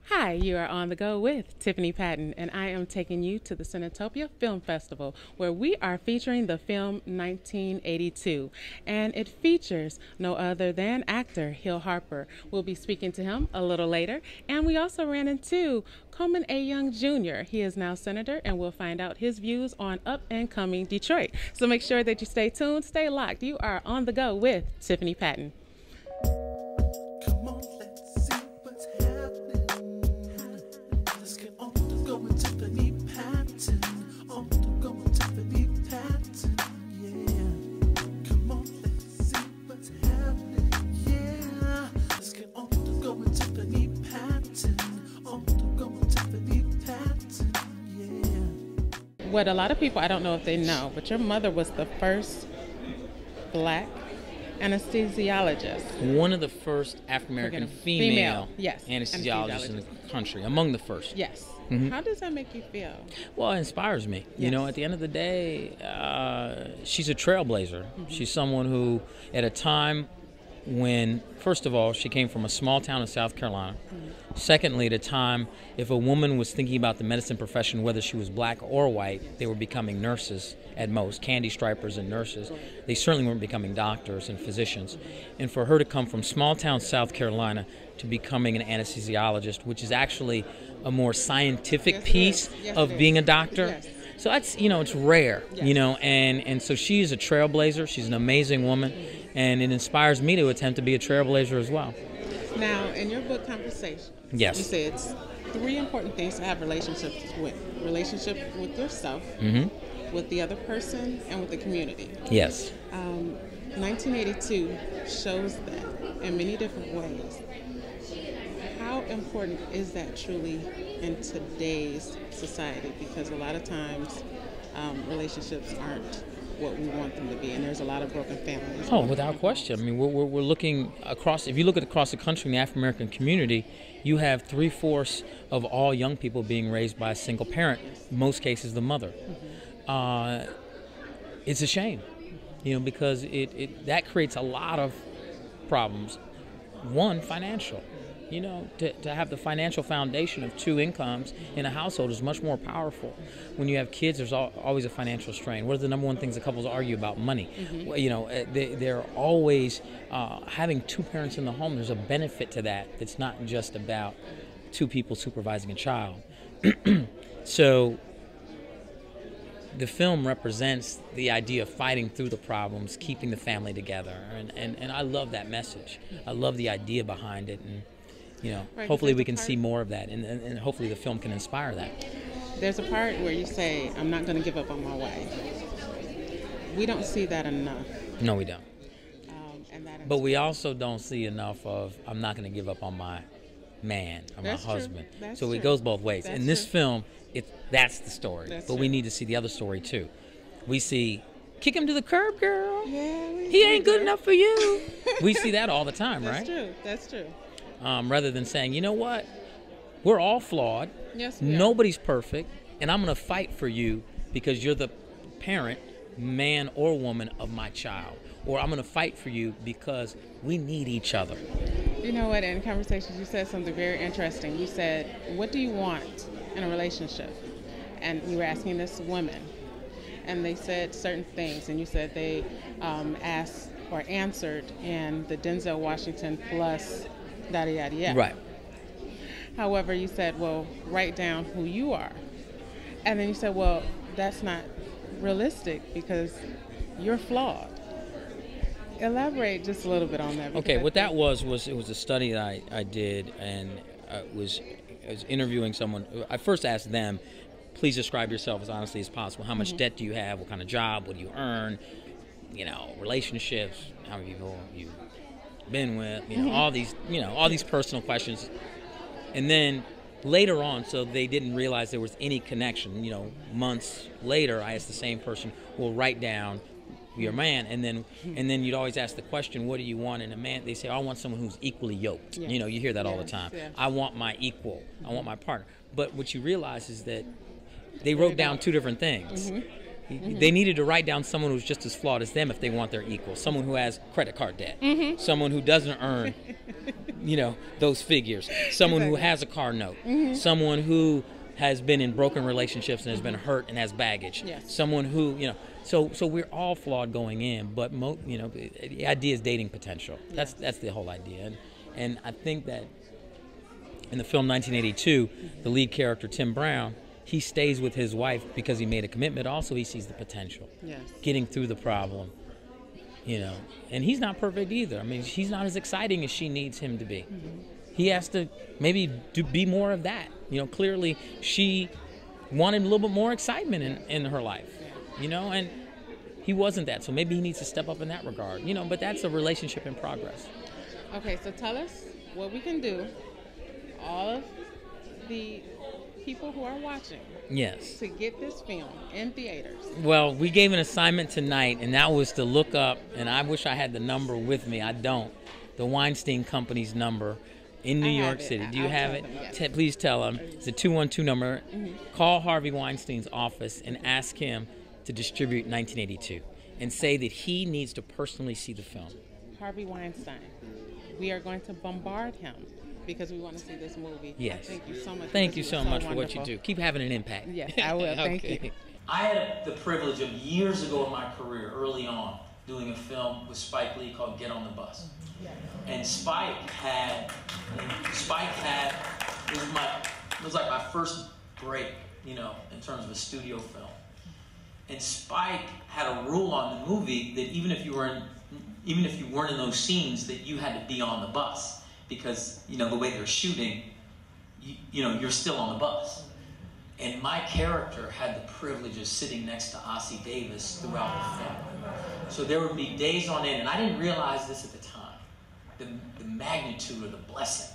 Hi, you are on the go with Tiffany Patton, and I am taking you to the Cinetopia Film Festival, where we are featuring the film 1982. And it features no other than actor Hill Harper. We'll be speaking to him a little later. And we also ran into Coleman A. Young Jr. He is now senator, and we'll find out his views on up-and-coming Detroit. So make sure that you stay tuned, stay locked. You are on the go with Tiffany Patton. Come on, let's see what's happening. Let's get on to go with Tiffany Patton. On to go with Tiffany Patton. Yeah. Come on, let's see what's happening. Yeah. Let's get on to go with Tiffany Patton. On to go with Tiffany Patton. Yeah. What a lot of people, I don't know if they know, but your mother was the first black anesthesiologist. One of the first African-American female yes, anesthesiologists in the country, among the first. Yes. Mhm. How does that make you feel? Well, it inspires me. You Yes. know, at the end of the day, she's a trailblazer. She's someone who, at a time when, first of all, she came from a small town in South Carolina. Secondly, at a time, if a woman was thinking about the medicine profession, whether she was black or white, they were becoming nurses at most, candy stripers and nurses. They certainly weren't becoming doctors and physicians. And for her to come from small town South Carolina to becoming an anesthesiologist, which is actually a more scientific Yes, it piece is. Yes, of it being is. a doctor. Yes. So that's, it's rare, Yes. and so she is a trailblazer. She's an amazing woman, and it inspires me to attempt to be a trailblazer as well. Now, in your book Conversation, Yes. you say it's 3 important things to have relationships with. Relationship with yourself, with the other person, and with the community. Yes. 1982 shows that in many different ways. How important is that truly in today's society? Because a lot of times relationships aren't what we want them to be, and there's a lot of broken families. Oh, without question. I mean, we're looking across. If you look at across the country in the African American community, you have 3/4 of all young people being raised by a single parent. In most cases, the mother. It's a shame, because that creates a lot of problems. One, financial. To have the financial foundation of 2 incomes in a household is much more powerful. When you have kids, there's always a financial strain. What are the number one things that couples argue about? Money. Well, they're always having 2 parents in the home. There's a benefit to that. It's not just about 2 people supervising a child. So the film represents the idea of fighting through the problems, keeping the family together, and I love that message. I love the idea behind it, and Right, hopefully because we can the see more of that, and hopefully the film can inspire that. There's a part where you say, I'm not going to give up on my wife. We don't see that enough. No, we don't. And that But we also don't see enough of, I'm not going to give up on my man or That's my true. husband. That's So true. it goes both ways. That's In this true. film, that's the story. That's but true. we need to see the other story too. We see, kick him to the curb, girl. Yeah, He ain't good enough for you. We see that all the time, That's right? true. That's true. Rather than saying, you know what, we're all flawed. Yes, we are. Nobody's perfect, and I'm going to fight for you because you're the parent, man or woman, of my child. Or I'm going to fight for you because we need each other. You know what? In conversations, you said something very interesting. You said, what do you want in a relationship? And you were asking this women, and they said certain things, and you said they asked or answered in the Denzel Washington plus yada yada yada. Right. However, you said, well, write down who you are. And then you said, well, that's not realistic because you're flawed. Elaborate just a little bit on that. Okay, what that was it was a study that I did, and I was interviewing someone. I first asked them, please describe yourself as honestly as possible. How much debt do you have? What kind of job? What do you earn? Relationships, how many people you've been with, all these personal questions. And then later on, so they didn't realize there was any connection, months later, I asked the same person, well, write down your man, and then you'd always ask the question, what do you want in a man? They say, I want someone who's equally yoked. Yes. You hear that all the Yes, time. yes. I want my equal. I want my partner. But what you realize is that they wrote down 2 different things. They needed to write down someone who's just as flawed as them if they want their equal. Someone who has credit card debt. Someone who doesn't earn those figures. Someone who has a car note. Someone who has been in broken relationships and has been hurt and has baggage. Yes. Someone who, so we're all flawed going in, but the idea is dating potential. That's the whole idea. And I think that in the film 1982, the lead character, Tim Brown, he stays with his wife because he made a commitment. Also, he sees the potential. Yes. Getting through the problem, And he's not perfect either. I mean, he's not as exciting as she needs him to be. He has to maybe be more of that. Clearly she wanted a little bit more excitement in her life, and he wasn't that. So maybe he needs to step up in that regard, but that's a relationship in progress. Okay, so tell us what we can do, all of the people who are watching, yes, to get this film in theaters. Well, we gave an assignment tonight, and that was to look up, and I wish I had the number with me. I don't. The Weinstein Company's number in New York City. Do you have it? Yes. Please tell him. It's a 212 number. Call Harvey Weinstein's office and ask him to distribute 1982 and say that he needs to personally see the film. Harvey Weinstein. We are going to bombard him because we want to see this movie. Yes. Thank you so much. Thank you This so was much for wonderful. what you do. Keep having an impact. Yes, I will. Thank you. I had the privilege of years ago in my career, early on, doing a film with Spike Lee called Get on the Bus. And Spike had, it was like my first break, in terms of a studio film. And Spike had a rule on the movie that even if you weren't in those scenes, that you had to be on the bus because, the way they're shooting, you're still on the bus. And my character had the privilege of sitting next to Ossie Davis throughout the film. So there would be days on end, and I didn't realize this at the time, the magnitude of the blessing.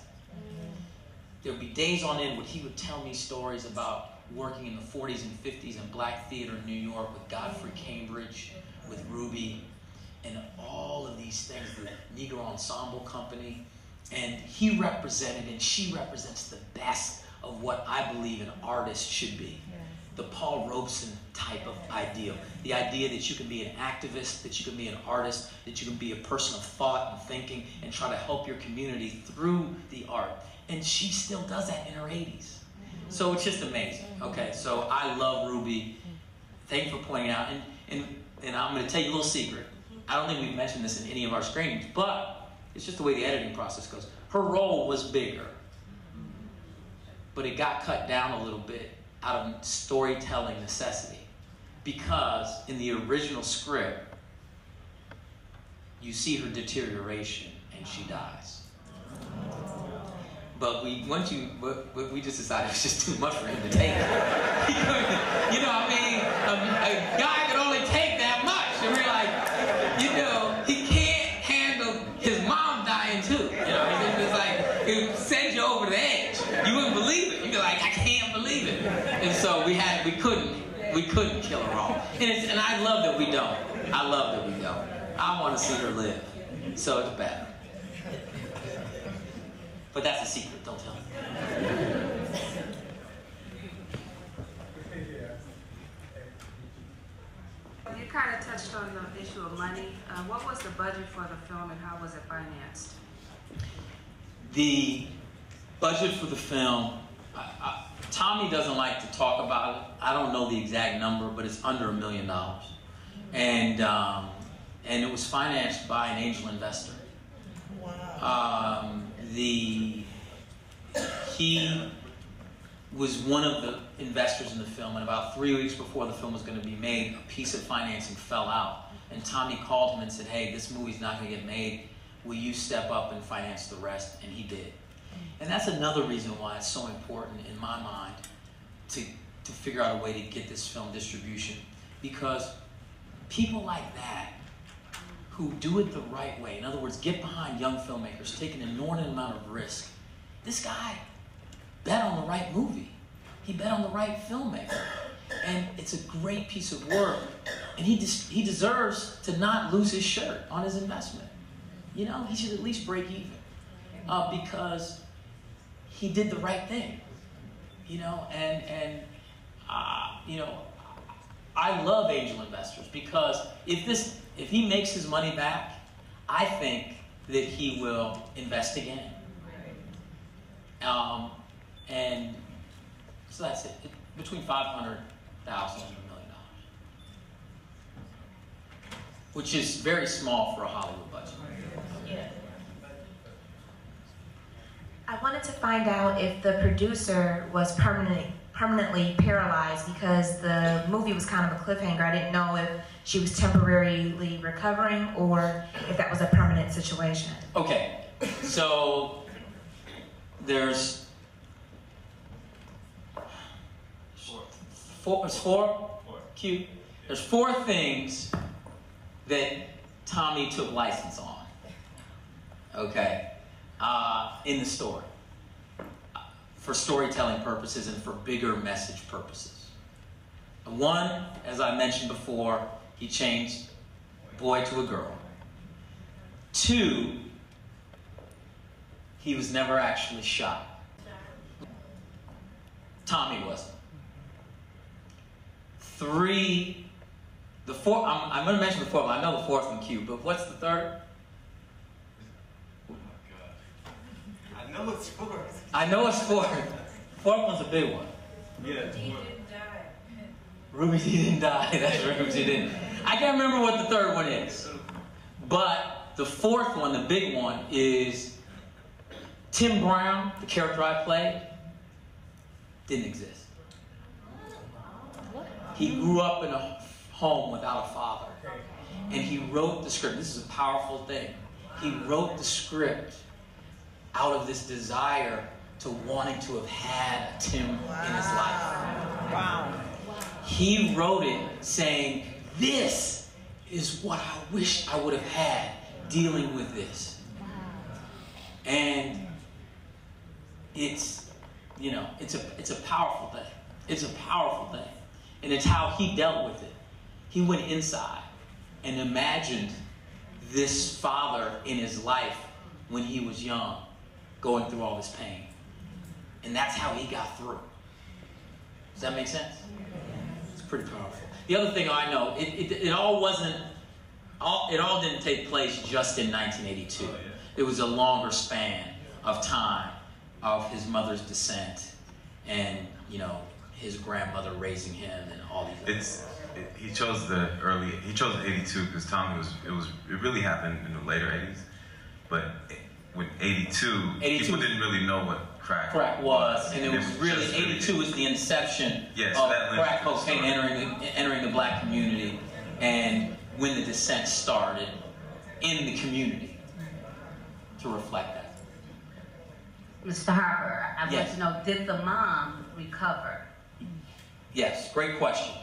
There would be days on end where he would tell me stories about working in the 40s and 50s in black theater in New York with Godfrey Cambridge, with Ruby, and all of these things, the Negro Ensemble Company. And he represented, and she represents the best of what I believe an artist should be. The Paul Robeson type of ideal. The idea that you can be an activist, that you can be an artist, that you can be a person of thought and thinking and try to help your community through the art. And she still does that in her 80s. So it's just amazing. Okay, so I love Ruby. Thank you for pointing out. And I'm going to tell you a little secret. I don't think we've mentioned this in any of our screenings, but it's just the way the editing process goes. Her role was bigger, but it got cut down a little bit out of storytelling necessity, because in the original script, you see her deterioration and she dies. But we just decided it was just too much for him to take. A guy could only take that much. And we're like, he can't handle his mom dying too. It's like, it would send you over the edge. You wouldn't believe it. You'd be like, I can't believe it. And so we couldn't kill her off. And I love that we don't. I love that we don't. I want to see her live. So it's better. But that's a secret, don't tell me. You kind of touched on the issue of money. What was the budget for the film and how was it financed? The budget for the film, Tommy doesn't like to talk about it. I don't know the exact number, but it's under $1 million. And it was financed by an angel investor. Wow. He was one of the investors in the film, and about 3 weeks before the film was going to be made, a piece of financing fell out. And Tommy called him and said, hey, this movie's not going to get made. Will you step up and finance the rest? And he did. And that's another reason why it's so important in my mind to figure out a way to get this film distribution. Because people like that, who do it the right way, in other words, get behind young filmmakers, take an inordinate amount of risk. This guy bet on the right movie. He bet on the right filmmaker. And it's a great piece of work. And he deserves to not lose his shirt on his investment. He should at least break even. Because he did the right thing. I love angel investors because if he makes his money back, I think that he will invest again. And so that's it. Between $500,000 and $1 million, which is very small for a Hollywood budget. Yeah. I wanted to find out if the producer was permanently paralyzed, because the movie was kind of a cliffhanger. I didn't know if she was temporarily recovering or if that was a permanent situation. Okay, so there's four? Q. There's 4 things that Tommy took license on, okay, in the story, for storytelling purposes and for bigger message purposes. 1, as I mentioned before, he changed boy to a girl. 2, he was never actually shot. Tommy wasn't. 3, the 4th, I'm going to mention the 4th one. I know the 4th one, Q, but what's the 3rd? Oh my God. I know it's 4th. I know it's 4th. 4th one's a big one. Yeah. Ruby Dee didn't die. That's right, Ruby Dee didn't. I can't remember what the 3rd one is. But the 4th one, the big one, is Tim Brown, the character I played, didn't exist. He grew up in a home without a father. And he wrote the script. This is a powerful thing. He wrote the script out of this desire to wanting to have had a Tim in his life. Wow. He wrote it saying, this is what I wish I would have had dealing with this. And it's, you know, it's a powerful thing. It's a powerful thing. And it's how he dealt with it. He went inside and imagined this father in his life when he was young, going through all this pain. And that's how he got through. Does that make sense? It's pretty powerful. The other thing I know, it all didn't take place just in 1982. It was a longer span of time of his mother's descent and, you know, his grandmother raising him and all these other He chose 82 because Tommy it really happened in the later 80s. But with 82, people didn't really know what crack was. And it was really, 82 was the inception of crack cocaine entering the black community, and when the descent started in the community to reflect that. Mr. Harper, I want Yes. to know, did the mom recover? Yes, great question.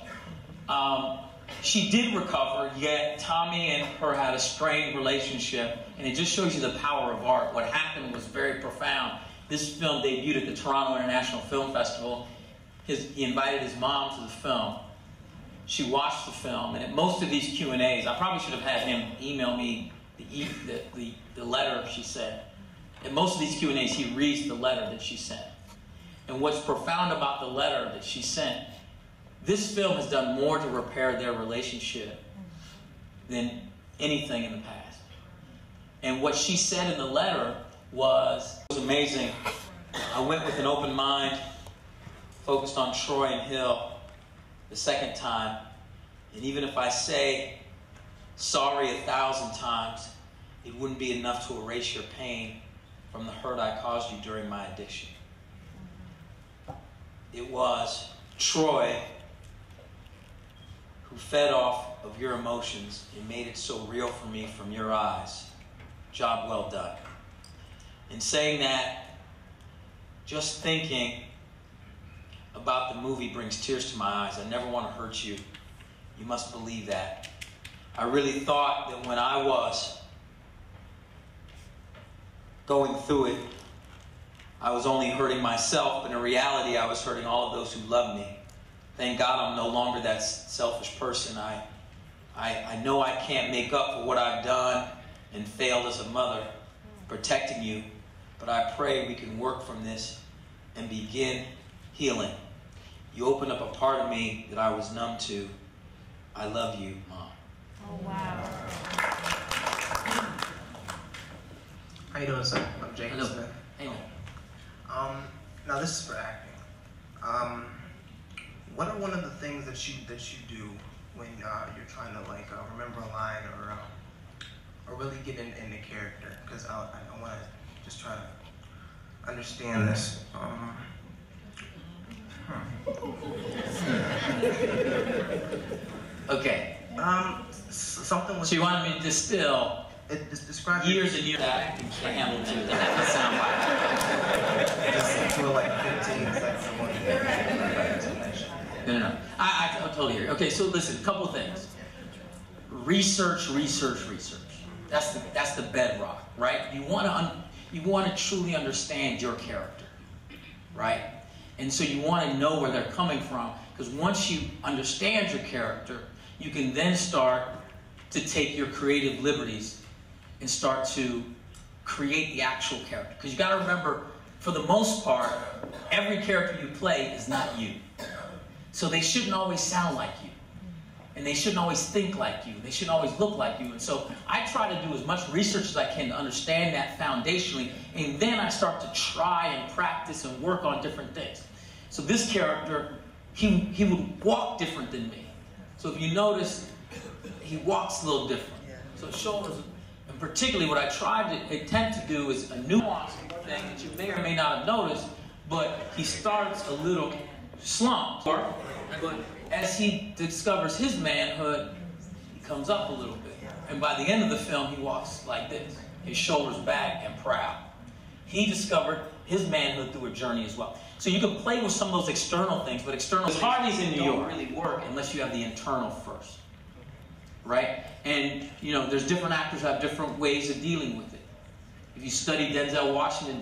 She did recover, yet Tommy and her had a strained relationship, and it just shows you the power of art. What happened was very profound. This film debuted at the Toronto International Film Festival. He invited his mom to the film. She watched the film, and at most of these Q&As, I probably should have had him email me the letter she sent. At most of these Q&As, he reads the letter that she sent. And what's profound about the letter that she sent, this film has done more to repair their relationship than anything in the past. And what she said in the letter was amazing. I went with an open mind, focused on Troy and Hill the second time. And even if I say sorry 1,000 times, it wouldn't be enough to erase your pain from the hurt I caused you during my addiction. It was Troy who fed off of your emotions and made it so real for me from your eyes. Job well done. In saying that, just thinking about the movie brings tears to my eyes. I never want to hurt you. You must believe that. I really thought that when I was going through it, I was only hurting myself, but in reality, I was hurting all of those who love me. Thank God I'm no longer that selfish person. I know I can't make up for what I've done and failed as a mother, protecting you, but I pray we can work from this and begin healing. You opened up a part of me that I was numb to. I love you, Mom. Oh, wow. How you doing, sir? I'm James Hello. Smith. Hey, man. Now this is for acting. What are one of the things that you do when you're trying to like remember a line or really get in the character? Because I want to just try to understand this. Okay. Something with. So you wanted me to distill describe years and years of acting to handle too. That doesn't sound like. Just feel like 15 seconds. No. I totally hear you. Okay, so listen, a couple of things. Research. That's the bedrock, right? You want to truly understand your character, right? And so you want to know where they're coming from, because once you understand your character, you can then start to take your creative liberties and start to create the actual character. Because you got to remember, for the most part, every character you play is not you. So they shouldn't always sound like you. And they shouldn't always think like you. They shouldn't always look like you. And so I try to do as much research as I can to understand that foundationally. And then I start to try and practice and work on different things. So this character, he would walk different than me. So if you notice, he walks a little different. So shoulders, and particularly what I try to attempt to do is a nuanced thing that you may or may not have noticed, but he starts a little slumped. As he discovers his manhood, he comes up a little bit. And by the end of the film, he walks like this, his shoulders back and proud. He discovered his manhood through a journey as well. So you can play with some of those external things, but external parties in New York don't really work unless you have the internal first, right? And there's different actors who have different ways of dealing with it. If you study Denzel Washington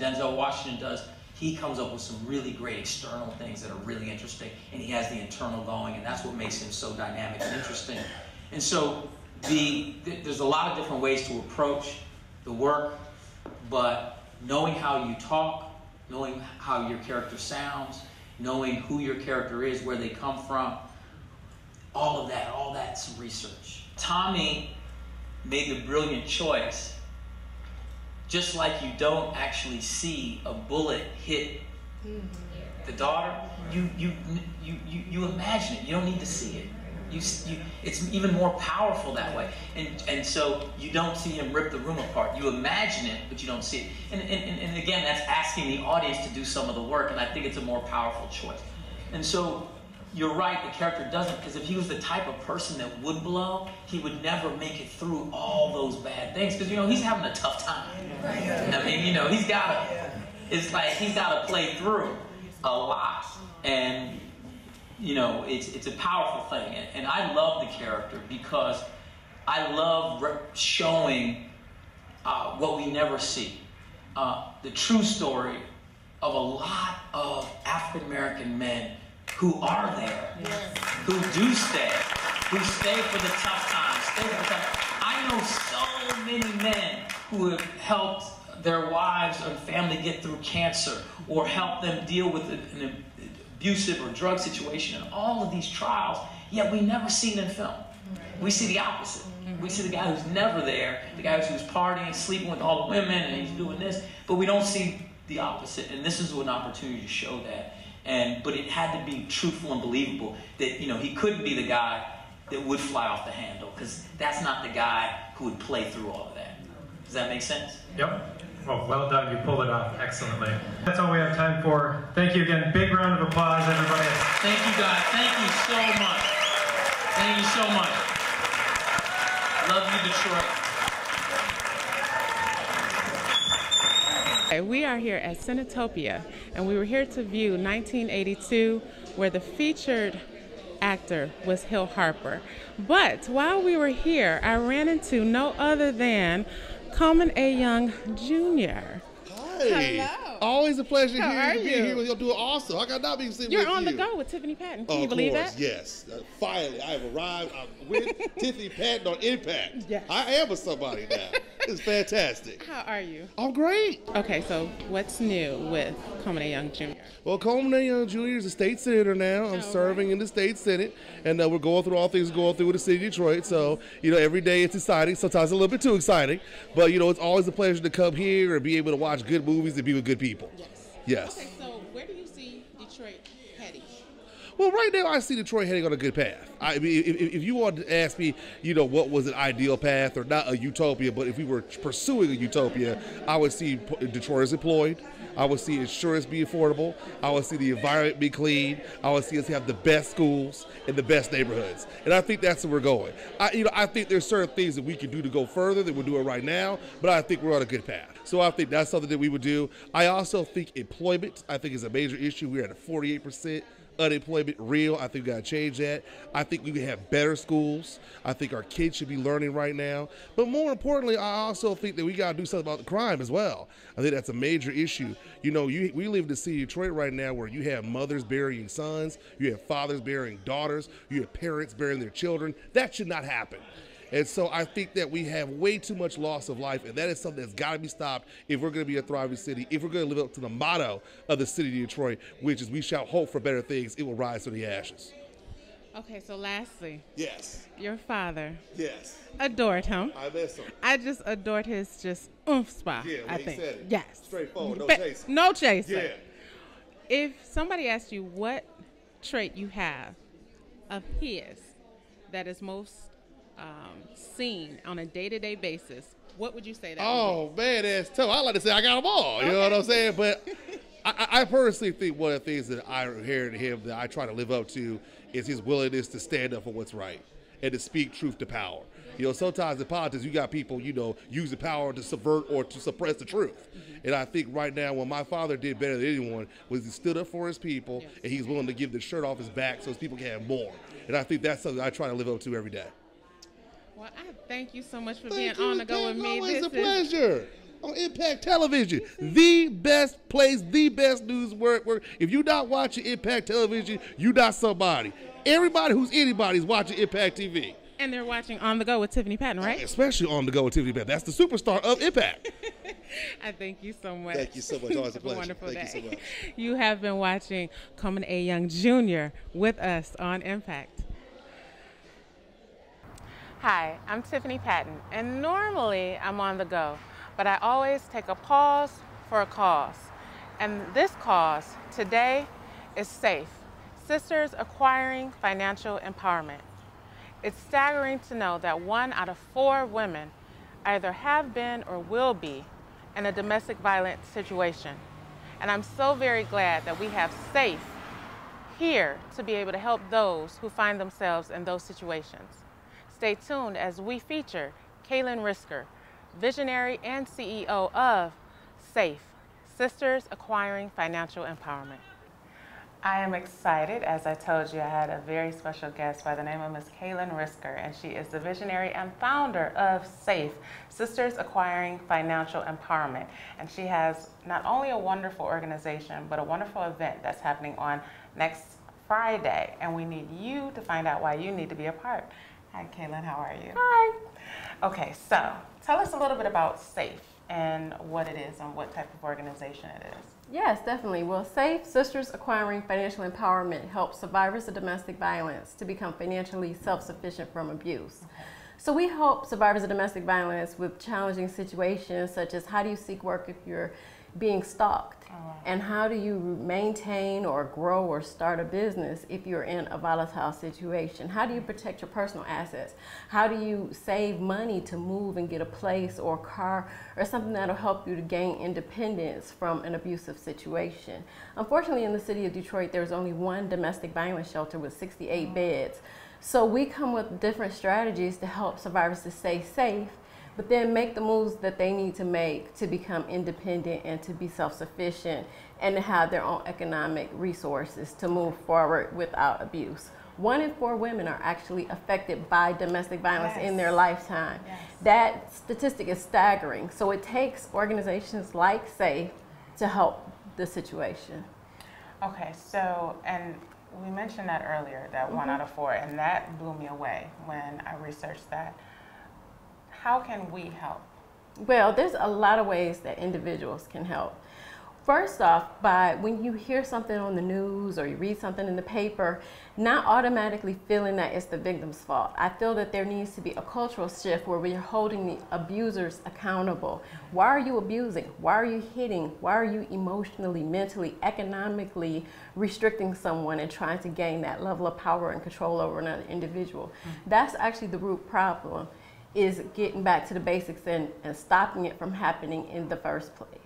he comes up with some really great external things that are really interesting, and he has the internal going, and that's what makes him so dynamic and interesting. And so there's a lot of different ways to approach the work, but knowing how you talk, knowing how your character sounds, knowing who your character is, where they come from, all that's research. Tommy made the brilliant choice. Just like you don't actually see a bullet hit the daughter, you imagine it. You don't need to see it. It's even more powerful that way. And so you don't see him rip the room apart. You imagine it, but you don't see it. And again, that's asking the audience to do some of the work, and I think it's a more powerful choice. And so you're right, the character doesn't, because if he was the type of person that would blow, he would never make it through all those bad things, because he's having a tough time. I mean, he's got to play through a lot, and it's a powerful thing. And I love the character because I love showing what we never see, the true story of a lot of African American men who are there, who do stay, who stay for the tough times, I know so many men who have helped their wives or family get through cancer, or help them deal with an abusive or drug situation, and all of these trials, yet we never see it in film. We see the opposite. We see the guy who's never there, the guy who's partying, sleeping with all the women, and he's doing this, but we don't see the opposite, and this is an opportunity to show that. But it had to be truthful and believable that, he couldn't be the guy that would fly off the handle, because that's not the guy who would play through all of that. Does that make sense? Yep. Well done. You pulled it off excellently. That's all we have time for. Thank you again. Big round of applause, everybody. Thank you, guys. Thank you so much. Thank you so much. Love you, Detroit. We are here at Cinetopia, and we were here to view 1982, where the featured actor was Hill Harper. But while we were here, I ran into no other than Coleman A. Young Jr. Hey. Hello. Always a pleasure How are to be you? here. You're doing awesome. I got not be sitting You're with on you. the go with Tiffany Patton. Can Of you believe course, that? yes. Finally, I have arrived. I'm with Tiffany Patton on Impact. Yes. I am a somebody now. It's fantastic. How are you? I'm great. Okay, so what's new with Coleman A. Young Jr.? Well, Coleman A. Young Jr. is a state senator now. I'm serving in the state senate, and we're going through all things going through with the city of Detroit. So, every day it's exciting. Sometimes a little bit too exciting, but it's always a pleasure to come here and be able to watch good movies and be with good people. Yes. Yes. Okay, so where do you see Detroit heading? Well, right now I see Detroit heading on a good path. I mean, if you want to ask me, what was an ideal path or not a utopia, but if we were pursuing a utopia, I would see Detroit as employed. I would see insurance be affordable. I would see the environment be clean. I would see us have the best schools and the best neighborhoods. And I think that's where we're going. I think there's certain things that we can do to go further than we're doing right now, but I think we're on a good path. So I think that's something that we would do. I also think employment, I think, is a major issue. We're at a 48% unemployment real. I think we got to change that. I think we can have better schools. I think our kids should be learning right now. But more importantly, I also think that we got to do something about the crime as well. I think that's a major issue. We live in the city of Detroit right now where you have mothers burying sons, you have fathers burying daughters, you have parents burying their children. That should not happen. And so I think that we have way too much loss of life, and that is something that's got to be stopped if we're going to be a thriving city, if we're going to live up to the motto of the city of Detroit, which is we shall hope for better things, it will rise from the ashes. Okay, so lastly. Yes. Your father. Yes. Adored him. I miss him. I just adored his oomph spot. Yeah, I he think. said it. Yes. Straightforward, no chaser. No chaser. Yeah. If somebody asked you what trait you have of his that is most seen on a day-to-day basis, what would you say that would be? Man, that's tough. I like to say I got them all. You know what I'm saying? But I personally think one of the things that I inherited him that I try to live up to is his willingness to stand up for what's right and to speak truth to power. Sometimes in politics, you got people, using power to subvert or to suppress the truth. And I think right now what my father did better than anyone was he stood up for his people, and he's willing to give the shirt off his back so his people can have more. And I think that's something I try to live up to every day. Well, I thank you so much for being on the go with me. Always a pleasure. On Impact Television, the best place, the best news work. If you're not watching Impact Television, you're not somebody. Everybody who's anybody is watching Impact TV. And they're watching On the Go with Tiffany Patton, right? Especially On the Go with Tiffany Patton. That's the superstar of Impact. I thank you so much. Thank you so much. Always a pleasure. Wonderful thank day. you so much. You have been watching Coleman A. Young Jr. with us on Impact. Hi, I'm Tiffany Patton, and normally I'm on the go, but I always take a pause for a cause. And this cause today is SAFE, Sisters Acquiring Financial Empowerment. It's staggering to know that 1 out of 4 women either have been or will be in a domestic violence situation. And I'm so very glad that we have SAFE here to be able to help those who find themselves in those situations. Stay tuned as we feature Kaylin Risker, visionary and CEO of SAFE, Sisters Acquiring Financial Empowerment. I am excited. As I told you, I had a very special guest by the name of Ms. Kaylin Risker, and she is the visionary and founder of SAFE, Sisters Acquiring Financial Empowerment. And she has not only a wonderful organization, but a wonderful event that's happening on next Friday, and we need you to find out why you need to be a part. Hi, Kaylin, how are you? Hi. Okay, so tell us a little bit about SAFE and what it is and what type of organization it is. Yes, definitely. Well, SAFE, Sisters Acquiring Financial Empowerment, helps survivors of domestic violence to become financially self-sufficient from abuse. Okay. So we help survivors of domestic violence with challenging situations such as how do you seek work if you're being stalked? And how do you maintain or grow or start a business if you're in a volatile situation? How do you protect your personal assets? How do you save money to move and get a place or car or something that'll help you to gain independence from an abusive situation? Unfortunately, in the city of Detroit, there's only one domestic violence shelter with 68 beds. So we come with different strategies to help survivors to stay safe, but then make the moves that they need to make to become independent and to be self-sufficient and to have their own economic resources to move forward without abuse. 1 in 4 women are actually affected by domestic violence in their lifetime. That statistic is staggering. So it takes organizations like SAFE to help the situation. Okay, so, and we mentioned that earlier, that 1 out of 4, and that blew me away when I researched that. How can we help? Well, there's a lot of ways that individuals can help. First off, when you hear something on the news or you read something in the paper, not automatically feeling that it's the victim's fault. I feel that there needs to be a cultural shift where we're holding the abusers accountable. Why are you abusing? Why are you hitting? Why are you emotionally, mentally, economically restricting someone and trying to gain that level of power and control over another individual? That's actually the root problem, is getting back to the basics and stopping it from happening in the first place.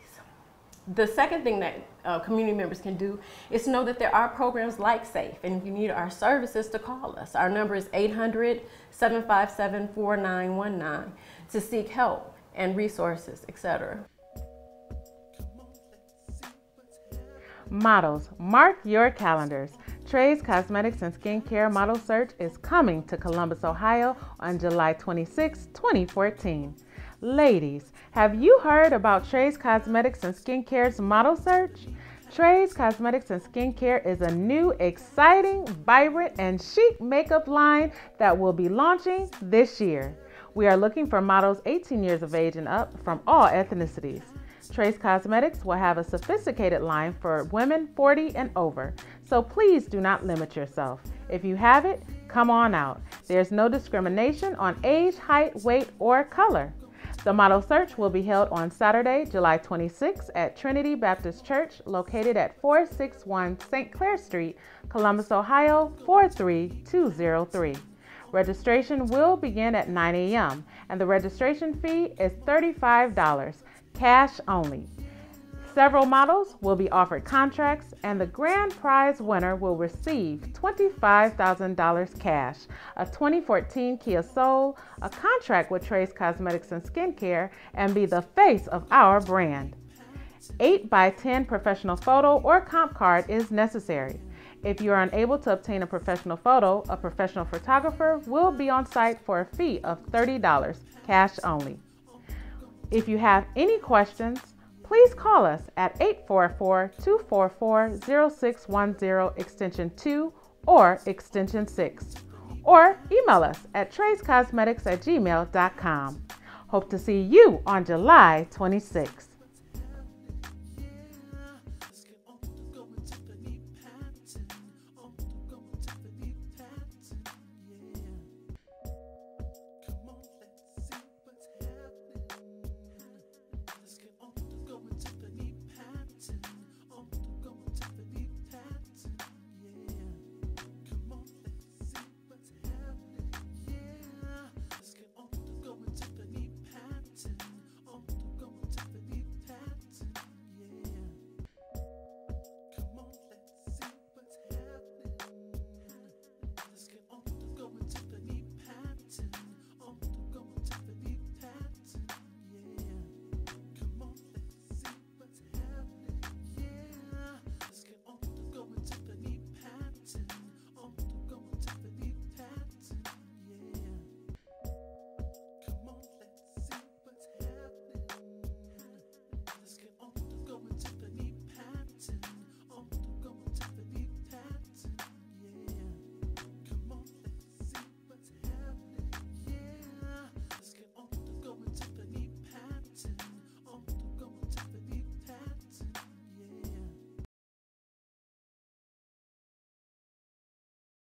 The second thing that community members can do is to know that there are programs like SAFE, and if you need our services, to call us. Our number is 800-757-4919 to seek help and resources, etc. Models, mark your calendars. Trey's Cosmetics and Skincare Model Search is coming to Columbus, Ohio on July 26, 2014. Ladies, have you heard about Trey's Cosmetics and Skincare's Model Search? Trey's Cosmetics and Skincare is a new, exciting, vibrant, and chic makeup line that will be launching this year. We are looking for models 18 years of age and up from all ethnicities. Trey's Cosmetics will have a sophisticated line for women 40 and over, so please do not limit yourself. If you have it, come on out. There's no discrimination on age, height, weight, or color. The model search will be held on Saturday, July 26 at Trinity Baptist Church, located at 461 St. Clair Street, Columbus, Ohio 43203. Registration will begin at 9 a.m. and the registration fee is $35, cash only. Several models will be offered contracts, and the grand prize winner will receive $25,000 cash, a 2014 Kia Soul, a contract with Trey's Cosmetics and Skincare, and be the face of our brand. 8x10 professional photo or comp card is necessary. If you are unable to obtain a professional photo, a professional photographer will be on site for a fee of $30, cash only. If you have any questions, please call us at 844-244-0610 extension 2 or extension 6, or email us at treyscosmetics@gmail.com. Hope to see you on July 26th.